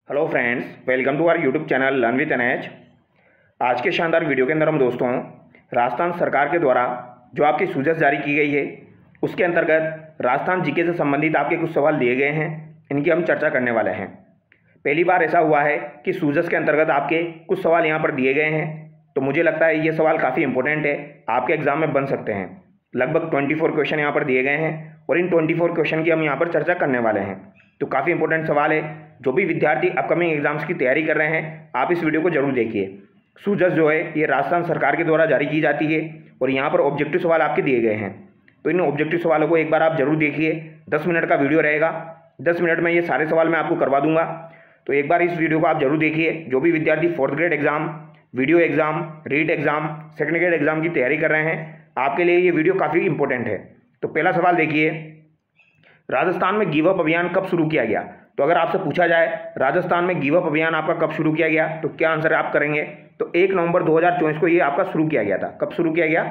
Hello friends, welcome to our YouTube channel learn with NH. आज के शानदार video के अंदर हम दोस्तों राजस्थान सरकार के द्वारा जो आपकी सूझबूझ जारी की गई है उसके अंतर्गत राजस्थान जीके से संबंधित आपके कुछ सवाल दिए गए हैं, इनकी हम चर्चा करने वाले हैं। पहली बार ऐसा हुआ है कि सूझबूझ के अंतर्गत आपके कुछ सवाल यहाँ पर दिए गए हैं, तो मुझे लगता है ये सवाल काफ़ी इंपॉर्टेंट है, आपके एग्जाम में बन सकते हैं। लगभग 24 क्वेश्चन यहाँ पर दिए गए हैं और इन 24 क्वेश्चन की हम यहाँ पर चर्चा करने वाले हैं। तो काफ़ी इंपॉर्टेंट सवाल है। जो भी विद्यार्थी अपकमिंग एग्जाम्स की तैयारी कर रहे हैं, आप इस वीडियो को जरूर देखिए। सूझबूझ जो है ये राजस्थान सरकार के द्वारा जारी की जाती है और यहाँ पर ऑब्जेक्टिव सवाल आपके दिए गए हैं, तो इन ऑब्जेक्टिव सवालों को एक बार आप जरूर देखिए। 10 मिनट का वीडियो रहेगा, 10 मिनट में ये सारे सवाल मैं आपको करवा दूंगा, तो एक बार इस वीडियो को आप जरूर देखिए। जो भी विद्यार्थी 4th grade exam, VDO exam, REET exam, 2nd grade exam की तैयारी कर रहे हैं, आपके लिए ये वीडियो काफ़ी इंपॉर्टेंट है। तो पहला सवाल देखिए, राजस्थान में गिव अप अभियान कब शुरू किया गया? तो अगर आपसे पूछा जाए राजस्थान में गिव अप अभियान आपका कब शुरू किया गया, तो क्या आंसर आप करेंगे? तो 1 नवंबर 2024 को ये आपका शुरू किया गया था। कब शुरू किया गया?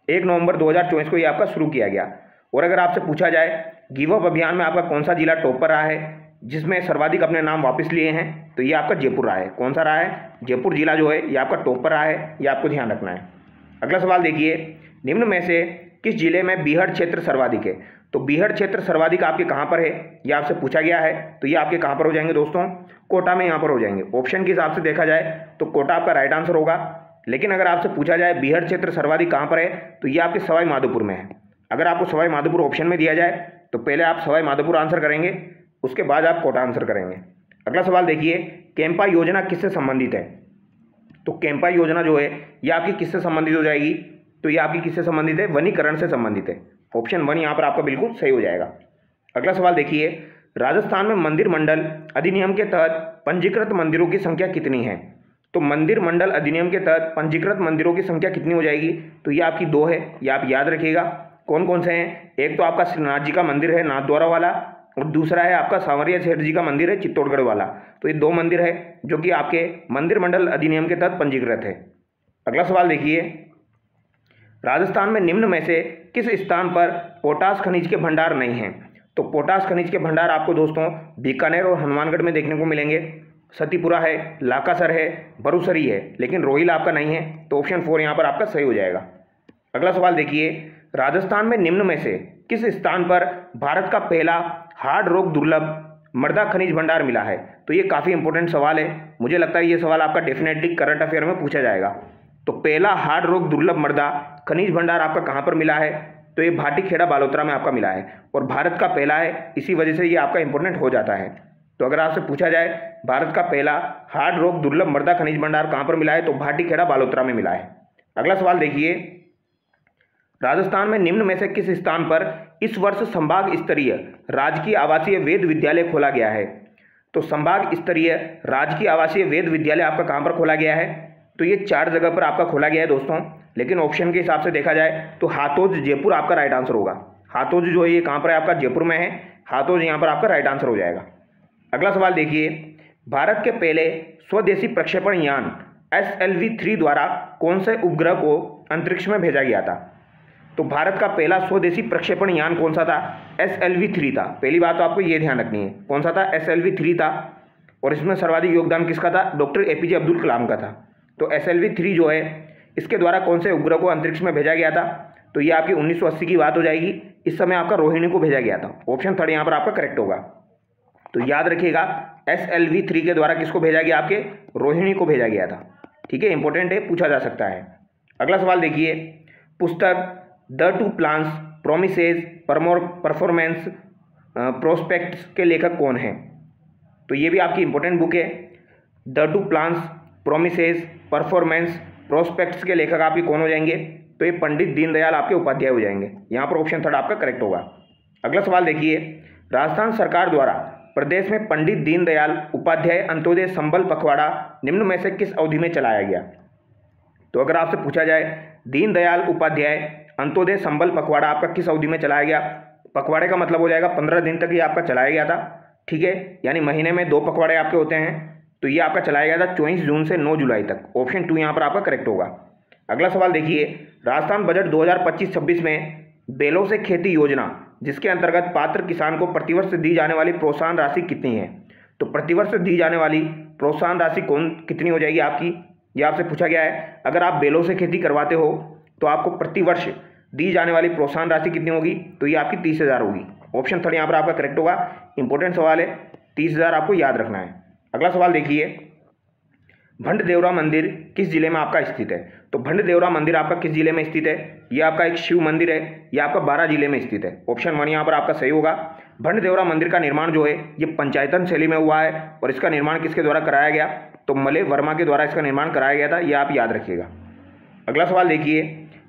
1 नवंबर 2024 को ये आपका शुरू किया गया। और अगर आपसे पूछा जाए गिव अप अभियान में आपका कौन सा जिला टॉप पर रहा है, जिसमें सर्वाधिक अपने नाम वापस लिए हैं, तो ये आपका जयपुर रहा है। कौन सा रहा है? जयपुर जिला जो है ये आपका टॉप पर रहा है, ये आपको ध्यान रखना है। अगला सवाल देखिए, निम्न में से किस जिले में बीहड़ क्षेत्र सर्वाधिक है? तो बीहड़ क्षेत्र सर्वाधिक आपके कहाँ पर है, ये आपसे पूछा गया है, तो ये आपके कहाँ पर हो जाएंगे दोस्तों? कोटा में यहाँ पर हो जाएंगे। ऑप्शन के हिसाब से देखा जाए तो कोटा आपका राइट आंसर होगा। लेकिन अगर आपसे पूछा जाए बीहड़ क्षेत्र सर्वाधिक कहाँ पर है, तो ये आपके सवाई माधोपुर में है। अगर आपको सवाई माधोपुर ऑप्शन में दिया जाए तो पहले आप सवाई माधोपुर आंसर करेंगे, उसके बाद आप कोटा आंसर करेंगे। अगला सवाल देखिए, कैंपा योजना किससे संबंधित है? तो कैंपा योजना जो है ये आपकी किससे संबंधित हो जाएगी? तो ये आपकी किससे संबंधित है? वनीकरण से संबंधित है। ऑप्शन 1 यहाँ पर आपका बिल्कुल सही हो जाएगा। अगला सवाल देखिए, राजस्थान में मंदिर मंडल अधिनियम के तहत पंजीकृत मंदिरों की संख्या कितनी है? तो मंदिर मंडल अधिनियम के तहत पंजीकृत मंदिरों की संख्या कितनी हो जाएगी? तो ये आपकी 2 है, ये आप याद रखिएगा। कौन कौन से हैं? एक तो आपका श्रीनाथ जी का मंदिर है नाथद्वारा वाला, और दूसरा है आपका सांवरिया सेठ जी का मंदिर है चित्तौड़गढ़ वाला। तो ये 2 मंदिर है जो कि आपके मंदिर मंडल अधिनियम के तहत पंजीकृत है। अगला सवाल देखिए, राजस्थान में निम्न में से किस स्थान पर पोटास खनिज के भंडार नहीं हैं? तो पोटास खनिज के भंडार आपको दोस्तों बीकानेर और हनुमानगढ़ में देखने को मिलेंगे। सतीपुरा है, लाकासर है, बरुसरी है, लेकिन रोहिला आपका नहीं है, तो ऑप्शन 4 यहाँ पर आपका सही हो जाएगा। अगला सवाल देखिए, राजस्थान में निम्न में से किस स्थान पर भारत का पहला हार्ड रॉक दुर्लभ मृदा खनिज भंडार मिला है? तो ये काफ़ी इंपॉर्टेंट सवाल है, मुझे लगता है ये सवाल आपका डेफिनेटली करंट अफेयर में पूछा जाएगा। तो पहला हार्ड रॉक दुर्लभ मृदा खनिज भंडार आपका कहाँ पर मिला है? तो ये भाटीखेड़ा बालोतरा में आपका मिला है, और भारत का पहला है, इसी वजह से ये आपका इंपॉर्टेंट हो जाता है। तो अगर आपसे पूछा जाए भारत का पहला हार्ड रॉक दुर्लभ मृदा खनिज भंडार कहाँ पर मिला है, तो भाटीखेड़ा बालोतरा में मिला है। अगला सवाल देखिए, राजस्थान में निम्न में से किस स्थान पर इस वर्ष संभाग स्तरीय राजकीय आवासीय वेद विद्यालय खोला गया है? तो संभाग स्तरीय राजकीय आवासीय वेद विद्यालय आपका कहाँ पर खोला गया है? तो ये 4 जगह पर आपका खोला गया है दोस्तों, लेकिन ऑप्शन के हिसाब से देखा जाए तो हाथोज जयपुर आपका राइट आंसर होगा। हाथोज जो है ये कहाँ पर है? आपका जयपुर में है, हाथोज यहाँ पर आपका राइट आंसर हो जाएगा। अगला सवाल देखिए, भारत के पहले स्वदेशी प्रक्षेपण यान SLV-3 द्वारा कौन से उपग्रह को अंतरिक्ष में भेजा गया था? तो भारत का पहला स्वदेशी प्रक्षेपण यान कौन सा था? SLV-3 था। पहली बात तो आपको ये ध्यान रखनी है, कौन सा था? SLV-3 था, और इसमें सर्वाधिक योगदान किसका था? डॉक्टर APJ अब्दुल कलाम का था। तो SLV-3 जो है इसके द्वारा कौन से उपग्रह को अंतरिक्ष में भेजा गया था? तो ये आपकी 1980 की बात हो जाएगी। इस समय आपका रोहिणी को भेजा गया था। ऑप्शन 3 यहाँ पर आपका करेक्ट होगा। तो याद रखिएगा SLV-3 के द्वारा किसको भेजा गया? आपके रोहिणी को भेजा गया था। ठीक है, इंपॉर्टेंट है, पूछा जा सकता है। अगला सवाल देखिए, पुस्तक the 2 plans promises performance prospects के लेखक कौन हैं? तो ये भी आपकी इंपॉर्टेंट बुक है। The 2 plans promises performance prospects के लेखक आपके कौन हो जाएंगे? तो ये पंडित दीनदयाल आपके उपाध्याय हो जाएंगे। यहाँ पर ऑप्शन 3 आपका करेक्ट होगा। अगला सवाल देखिए, राजस्थान सरकार द्वारा प्रदेश में पंडित दीनदयाल उपाध्याय अंत्योदय संबल पखवाड़ा निम्न में से किस अवधि में चलाया गया? तो अगर आपसे पूछा जाए दीनदयाल उपाध्याय अंत्योदय संबल पखवाड़ा आपका किस अवधि में चलाया गया? पखवाड़े का मतलब हो जाएगा 15 दिन तक ये आपका चलाया गया था। ठीक है, यानी महीने में 2 पखवाड़े आपके होते हैं, तो ये आपका चलाया गया था 24 जून से 9 जुलाई तक। ऑप्शन 2 यहाँ पर आपका करेक्ट होगा। अगला सवाल देखिए, राजस्थान बजट 2025-26 में बेलों से खेती योजना जिसके अंतर्गत पात्र किसान को प्रतिवर्ष दी जाने वाली प्रोत्साहन राशि कितनी है? तो प्रतिवर्ष दी जाने वाली प्रोत्साहन राशि कितनी हो जाएगी आपकी, ये आपसे पूछा गया है। अगर आप बैलों से खेती करवाते हो तो आपको प्रतिवर्ष दी जाने वाली प्रोत्साहन राशि कितनी होगी, तो ये आपकी 30,000 होगी। ऑप्शन 3 यहाँ पर आपका करेक्ट होगा। इंपॉर्टेंट सवाल है, 30,000 आपको याद रखना है। अगला सवाल देखिए, भंड देवरा मंदिर किस जिले में आपका स्थित है। तो भंड देवरा मंदिर आपका किस जिले में स्थित है, ये आपका एक शिव मंदिर है, ये आपका बारां जिले में स्थित है। ऑप्शन 1 यहाँ पर आपका सही होगा। भंड देवरा मंदिर का निर्माण जो है ये पंचायतन शैली में हुआ है और इसका निर्माण किसके द्वारा कराया गया, तो मलय वर्मा के द्वारा इसका निर्माण कराया गया था, ये आप याद रखिएगा। अगला सवाल देखिए,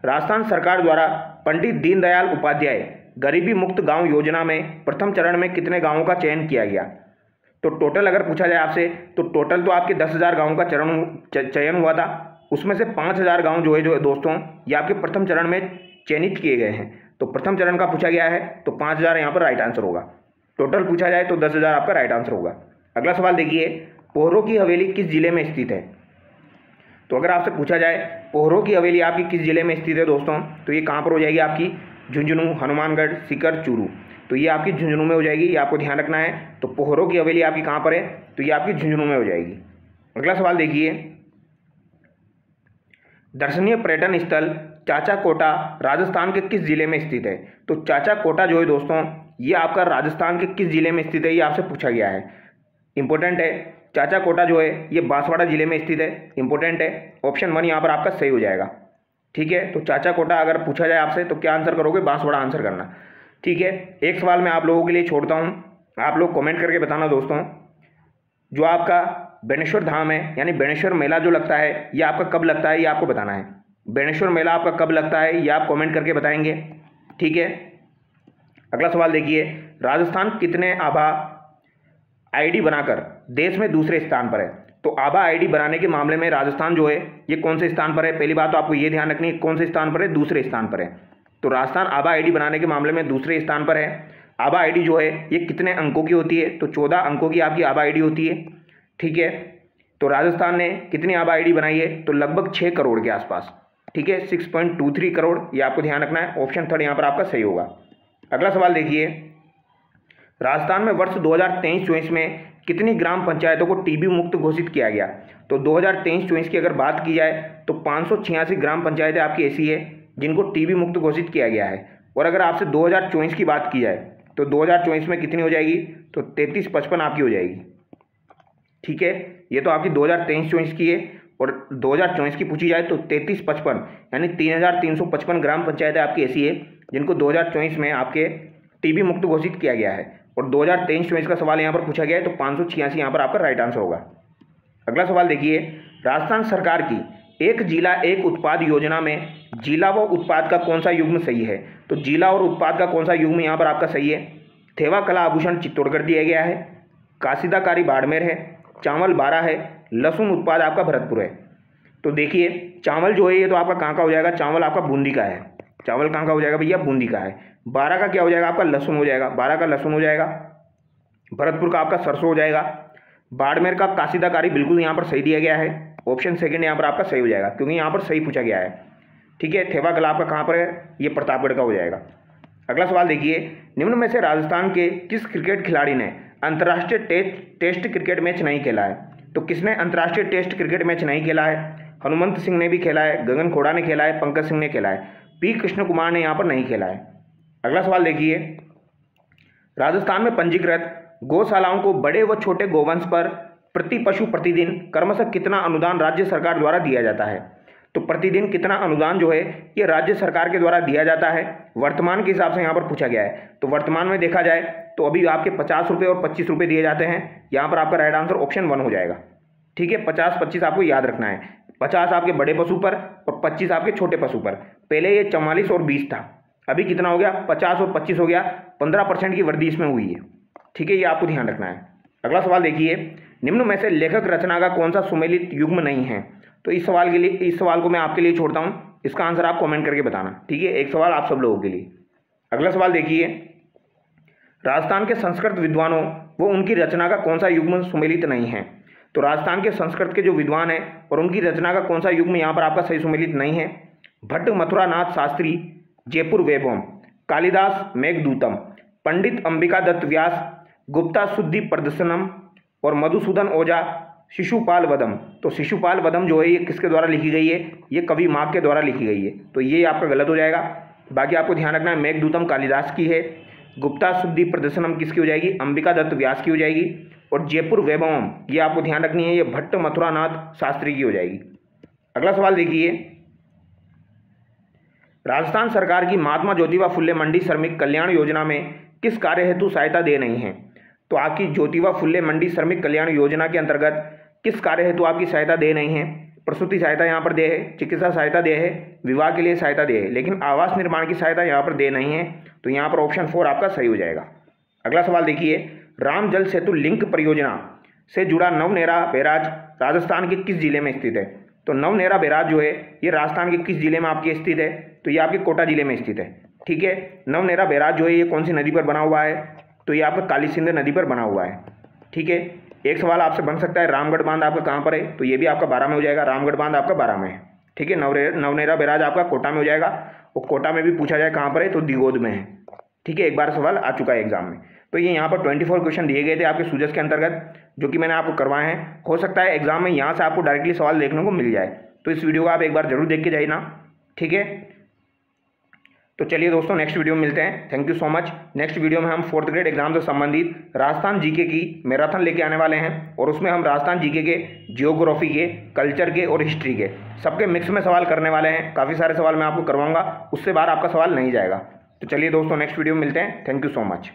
राजस्थान सरकार द्वारा पंडित दीनदयाल उपाध्याय गरीबी मुक्त गांव योजना में प्रथम चरण में कितने गांवों का चयन किया गया। तो टोटल अगर पूछा जाए आपसे तो टोटल तो आपके 10,000 गांवों का चयन हुआ था, उसमें से 5,000 गांव जो है दोस्तों ये आपके प्रथम चरण में चयनित किए गए हैं। तो प्रथम चरण का पूछा गया है तो 5,000 यहाँ पर राइट आंसर होगा। टोटल पूछा जाए तो 10,000 आपका राइट आंसर होगा। अगला सवाल देखिए, पोहरों की हवेली किस जिले में स्थित है। तो अगर आपसे पूछा जाए पोहरों की हवेली आपकी किस जिले में स्थित है दोस्तों, तो ये कहाँ पर हो जाएगी आपकी, झुंझुनू, हनुमानगढ़, सीकर, चूरू। तो ये आपकी झुंझुनू में हो जाएगी, ये आपको ध्यान रखना है। तो पोहरों की हवेली आपकी कहाँ पर है, तो ये आपकी झुंझुनू में हो जाएगी। अगला सवाल देखिए, दर्शनीय पर्यटन स्थल चाचा कोटा राजस्थान के किस जिले में स्थित है। तो चाचा कोटा जो है दोस्तों ये आपका राजस्थान के किस जिले में स्थित है, ये आपसे पूछा गया है। इंपॉर्टेंट है, चाचा कोटा जो है ये बांसवाड़ा जिले में स्थित है। इंपॉर्टेंट है, ऑप्शन 1 यहाँ पर आपका सही हो जाएगा। ठीक है, तो चाचा कोटा अगर पूछा जाए आपसे तो क्या आंसर करोगे, बांसवाड़ा आंसर करना। ठीक है, एक सवाल मैं आप लोगों के लिए छोड़ता हूँ, आप लोग कमेंट करके बताना दोस्तों, जो आपका बेणेश्वर धाम है यानी बेणेश्वर मेला जो लगता है ये आपका कब लगता है, ये आपको बताना है। बेणेश्वर मेला आपका कब लगता है ये आप कमेंट करके बताएंगे। ठीक है, अगला सवाल देखिए, राजस्थान कितने आभा आईडी बनाकर देश में दूसरे स्थान पर है। तो आभा आईडी बनाने के मामले में राजस्थान जो है ये कौन से स्थान पर है, पहली बात तो आपको ये ध्यान रखनी है कौन से स्थान पर है, दूसरे स्थान पर है। तो राजस्थान आभा आईडी बनाने के मामले में दूसरे स्थान पर है। आभा आईडी जो है ये कितने अंकों की होती है, तो 14 अंकों की आपकी आभा आईडी होती है। ठीक है, तो राजस्थान ने कितनी आभा आईडी बनाई है, तो लगभग 6 करोड़ के आसपास। ठीक है, 6.23 करोड़, ये आपको ध्यान रखना है। ऑप्शन 3 यहाँ पर आपका सही होगा। अगला सवाल देखिए, राजस्थान में वर्ष 2023-24 में कितनी ग्राम पंचायतों को टीबी मुक्त घोषित किया गया। तो 2023-24 की अगर बात की जाए तो 586 ग्राम पंचायतें आपकी ऐसी है जिनको टीबी मुक्त घोषित किया गया है। और अगर आपसे 2024 की बात की जाए तो 2024 में कितनी हो जाएगी, तो 3355 आपकी हो जाएगी। ठीक है, ये तो आपकी 2023-24 की है और 2024 की पूछी जाए तो 3355 यानी 3,355 ग्राम पंचायतें आपकी ऐसी है जिनको 2024 में आपके टीबी मुक्त घोषित किया गया है। और 2023-24 का सवाल यहाँ पर पूछा गया है तो 586 यहाँ पर आपका राइट आंसर होगा। अगला सवाल देखिए, राजस्थान सरकार की एक जिला एक उत्पाद योजना में जिला व उत्पाद का कौन सा युग्म सही है। तो जिला और उत्पाद का कौन सा युग्म यहाँ पर आपका सही है। थेवा कला आभूषण चित्तौड़गढ़ दिया गया है, काशीदाकारी बाड़मेर है, चावल बारा है, लहसुन उत्पाद आपका भरतपुर है। तो देखिए चावल जो है ये तो आपका कहाँ का हो जाएगा, चावल आपका बूंदी का है। चावल कहाँ का हो जाएगा भैया, बूंदी का है। बारा का क्या हो जाएगा आपका, लहसुन हो जाएगा। बारा का लहसुन हो जाएगा। भरतपुर का आपका सरसों हो जाएगा। बाड़मेर का काशीदाकारी बिल्कुल यहाँ पर सही दिया गया है। ऑप्शन 2 यहाँ पर आपका सही हो जाएगा क्योंकि यहाँ पर सही पूछा गया है। ठीक है, थेवा कला आपका कहाँ पर है, ये प्रतापगढ़ का हो जाएगा। अगला सवाल देखिए, निम्न में से राजस्थान के किस क्रिकेट खिलाड़ी ने अंतर्राष्ट्रीय टेस्ट क्रिकेट मैच नहीं खेला है। तो किसने अंतर्राष्ट्रीय टेस्ट क्रिकेट मैच नहीं खेला है। हनुमंत सिंह ने भी खेला है, गगन खोड़ा ने खेला है, पंकज सिंह ने खेला है, पी कृष्ण कुमार ने यहाँ पर नहीं खेला है। अगला सवाल देखिए, राजस्थान में पंजीकृत गौशालाओं को बड़े व छोटे गोवंश पर प्रति पशु प्रतिदिन क्रमशः कितना अनुदान राज्य सरकार द्वारा दिया जाता है। तो प्रतिदिन कितना अनुदान जो है ये राज्य सरकार के द्वारा दिया जाता है वर्तमान के हिसाब से यहाँ पर पूछा गया है। तो वर्तमान में देखा जाए तो अभी आपके 50 रुपये और 25 रुपये दिए जाते हैं। यहाँ पर आपका राइट आंसर ऑप्शन 1 हो जाएगा। ठीक है, 50-25 आपको याद रखना है। 50 आपके बड़े पशु पर और 25 आपके छोटे पशु पर। पहले ये 44 और 20 था, अभी कितना हो गया, 50 और 25 हो गया। 15% की वृद्धि इसमें हुई है। ठीक है, ये आपको ध्यान रखना है। अगला सवाल देखिए, निम्न में से लेखक रचना का कौन सा सुमेलित युग्म नहीं है। तो इस सवाल को मैं आपके लिए छोड़ता हूं, इसका आंसर आप कमेंट करके बताना। ठीक है, एक सवाल आप सब लोगों के लिए। अगला सवाल देखिए, राजस्थान के संस्कृत विद्वानों वो उनकी रचना का कौन सा युग्म सुमेलित नहीं है। तो राजस्थान के संस्कृत के जो विद्वान हैं और उनकी रचना का कौन सा युग्म यहाँ पर आपका सही सुमेलित नहीं है। भट्ट मथुरानाथ शास्त्री जयपुर वैभवम, कालिदास मेघदूतम, पंडित अंबिका दत्त व्यास गुप्ता शुद्धि प्रदर्शनम, और मधुसूदन ओझा शिशुपाल वधम। तो शिशुपाल वधम जो है ये किसके द्वारा लिखी गई है? ये कवि माघ के द्वारा लिखी गई है, तो ये आपका गलत हो जाएगा। बाकी आपको ध्यान रखना है मेघदूतम कालिदास की है, गुप्ता शुद्धि प्रदर्शनम किसकी हो जाएगी? अंबिका दत्त व्यास की हो जाएगी, और जयपुर वैभवम ये आपको ध्यान रखनी है, ये भट्ट मथुरानाथ शास्त्री की हो जाएगी। अगला सवाल देखिए, राजस्थान सरकार की महात्मा ज्योतिबा फुल्ले मंडी श्रमिक कल्याण योजना में किस कार्य हेतु सहायता दे रही है? तो आपकी ज्योतिबा फुल्ले मंडी श्रमिक कल्याण योजना के अंतर्गत किस कार्य हेतु आपकी सहायता दे रही है? प्रसूति सहायता यहाँ पर दे है, चिकित्सा सहायता दे है, विवाह के लिए सहायता दे है, लेकिन आवास निर्माण की सहायता यहाँ पर दे नहीं है, तो यहाँ पर ऑप्शन 4 आपका सही हो जाएगा। अगला सवाल देखिए, राम जल सेतु लिंक परियोजना से जुड़ा नवनेरा बैराज राजस्थान के किस जिले में स्थित है? तो नवनेरा बैराज जो है ये राजस्थान के किस जिले में आपके स्थित है? तो ये आपके कोटा जिले में स्थित है। ठीक है, नवनेरा बैराज जो है ये कौन सी नदी पर बना हुआ है? तो ये आपका काली सिंध नदी पर बना हुआ है। ठीक है, एक सवाल आपसे बन सकता है रामगढ़ बांध आपका कहाँ पर है? तो ये भी आपका 12 में हो जाएगा, रामगढ़ बांध आपका 12 में है। ठीक है, नवनेरा बैराज आपका कोटा में हो जाएगा, और कोटा में भी पूछा जाए कहाँ पर है? तो दिगोद में है। ठीक है, एक बार सवाल आ चुका है एग्जाम में। तो ये यहाँ पर 24 क्वेश्चन दिए गए थे आपके सूजस के अंतर्गत, जो कि मैंने आपको करवाए हैं। हो सकता है एग्जाम में यहाँ से आपको डायरेक्टली सवाल देखने को मिल जाए, तो इस वीडियो को आप एक बार जरूर देख के जाइए ना। ठीक है, तो चलिए दोस्तों नेक्स्ट वीडियो में मिलते हैं। Thank you so much. Next video में हम 4th ग्रेड एग्जाम से संबंधित राजस्थान जीके की मैराथन लेके आने वाले हैं, और उसमें हम राजस्थान जीके के जियोग्राफी के, कल्चर के और हिस्ट्री के सबके मिक्स में सवाल करने वाले हैं। काफ़ी सारे सवाल मैं आपको करवाऊंगा, उससे बाहर आपका सवाल नहीं जाएगा। तो चलिए दोस्तों नेक्स्ट वीडियो में मिलते हैं। Thank you so much.